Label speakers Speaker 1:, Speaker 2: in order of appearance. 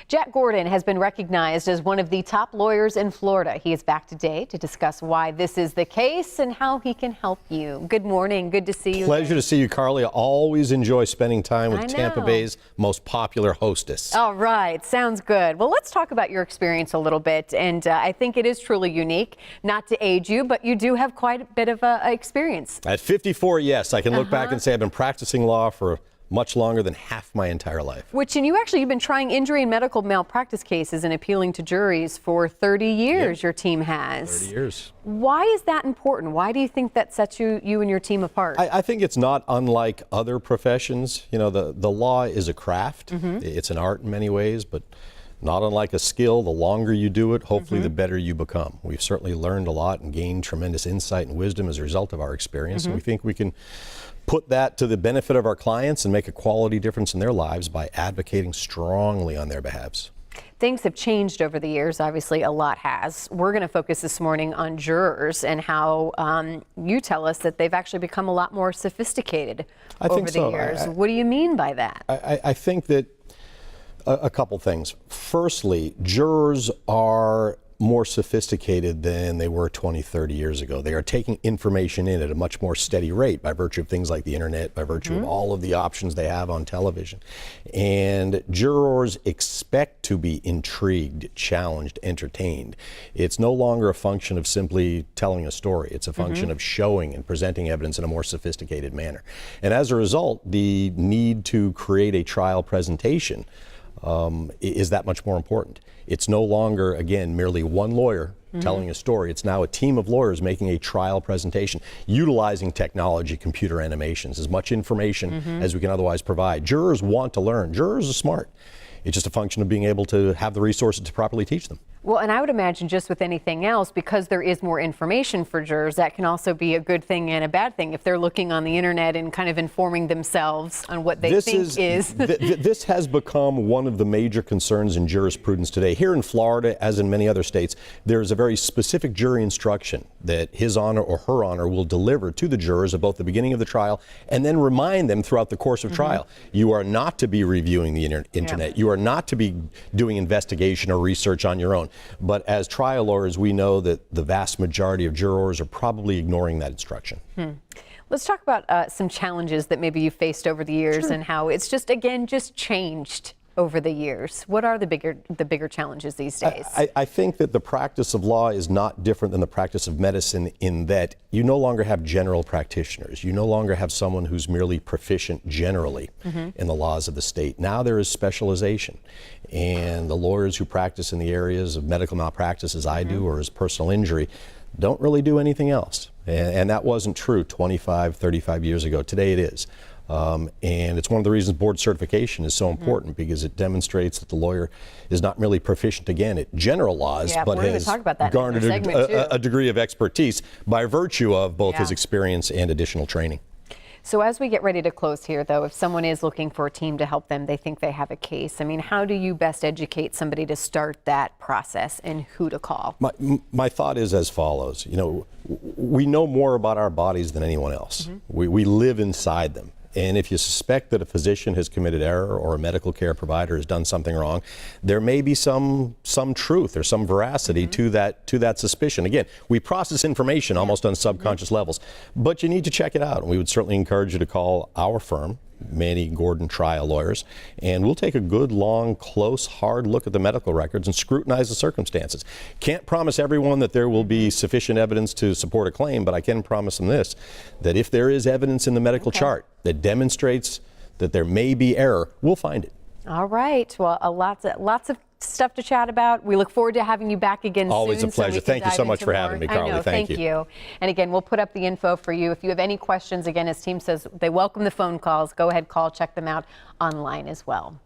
Speaker 1: Jack Gordon has been recognized as one of the top lawyers in Florida. He is back today to discuss why this is the case and how he can help you. Good morning. Good to see you.
Speaker 2: Pleasure to see you, Carly. I always enjoy spending time with Tampa Bay's most popular hostess.
Speaker 1: All right. Sounds good. Well, let's talk about your experience a little bit. And I think it is truly unique. Not to age you, but you do have quite a bit of experience.
Speaker 2: At 54, yes. I can look back and say I've been practicing law for much longer than half my entire life.
Speaker 1: You've been trying injury and medical malpractice cases and appealing to juries for 30 years, your team has.
Speaker 2: 30 years.
Speaker 1: Why is that important? Why do you think that sets you and your team apart?
Speaker 2: I think it's not unlike other professions. You know, the law is a craft. It's an art in many ways, but not unlike a skill. The longer you do it, hopefully the better you become. We've certainly learned a lot and gained tremendous insight and wisdom as a result of our experience, and we think we can put that to the benefit of our clients and make a quality difference in their lives by advocating strongly on their behalves.
Speaker 1: Things have changed over the years. Obviously, a lot has. We're going to focus this morning on jurors and how you tell us that they've actually become a lot more sophisticated over the years. What do you mean by that?
Speaker 2: I think that a couple things. Firstly, jurors are more sophisticated than they were 20, 30 years ago. They are taking information in at a much more steady rate by virtue of things like the internet, by virtue of all of the options they have on television. And jurors expect to be intrigued, challenged, entertained. It's no longer a function of simply telling a story. It's a function of showing and presenting evidence in a more sophisticated manner. And as a result, the need to create a trial presentation is that much more important. It's no longer, again, merely one lawyer telling a story. It's now a team of lawyers making a trial presentation, utilizing technology, computer animations, as much information as we can otherwise provide. Jurors want to learn. Jurors are smart. It's just a function of being able to have the resources to properly teach them.
Speaker 1: Well, and I would imagine just with anything else, because there is more information for jurors, that can also be a good thing and a bad thing if they're looking on the internet and kind of informing themselves on what they think is.
Speaker 2: This has become one of the major concerns in jurisprudence today. Here in Florida, as in many other states, there's a very specific jury instruction that His Honor or Her Honor will deliver to the jurors at both the beginning of the trial and then remind them throughout the course of trial. You are not to be reviewing the internet. You are not to be doing investigation or research on your own. But as trial lawyers, we know that the vast majority of jurors are probably ignoring that instruction.
Speaker 1: Let's talk about some challenges that maybe you faced over the years and how it's just, again, just changed over the years. What are the bigger challenges these days?
Speaker 2: I think that the practice of law is not different than the practice of medicine in that you no longer have general practitioners. You no longer have someone who's merely proficient generally in the laws of the state. Now there is specialization. And the lawyers who practice in the areas of medical malpractice as I do or as personal injury don't really do anything else. And that wasn't true 25, 35 years ago. Today it is. And it's one of the reasons board certification is so important because it demonstrates that the lawyer is not merely proficient, again, at general laws, but has garnered a degree of expertise by virtue of both his experience and additional training.
Speaker 1: So as we get ready to close here, though, if someone is looking for a team to help them, they think they have a case, I mean, how do you best educate somebody to start that process and who to call?
Speaker 2: My thought is as follows. You know, we know more about our bodies than anyone else. We live inside them. And if you suspect that a physician has committed error or a medical care provider has done something wrong, there may be some truth or some veracity to that suspicion. Again, we process information almost on subconscious levels, but you need to check it out. And we would certainly encourage you to call our firm, Maney, Gordon Trial Lawyers, and we'll take a good, long, close, hard look at the medical records and scrutinize the circumstances. Can't promise everyone that there will be sufficient evidence to support a claim, but I can promise them this, that if there is evidence in the medical chart that demonstrates that there may be error, we'll find it.
Speaker 1: All right. Well, lots of stuff to chat about. We look forward to having you back again
Speaker 2: Always
Speaker 1: soon.
Speaker 2: a pleasure. Thank you so much for having me, Carly.
Speaker 1: I know, thank you. And again, we'll put up the info for you. If you have any questions, again, his team says they welcome the phone calls. Go ahead, call, check them out online as well.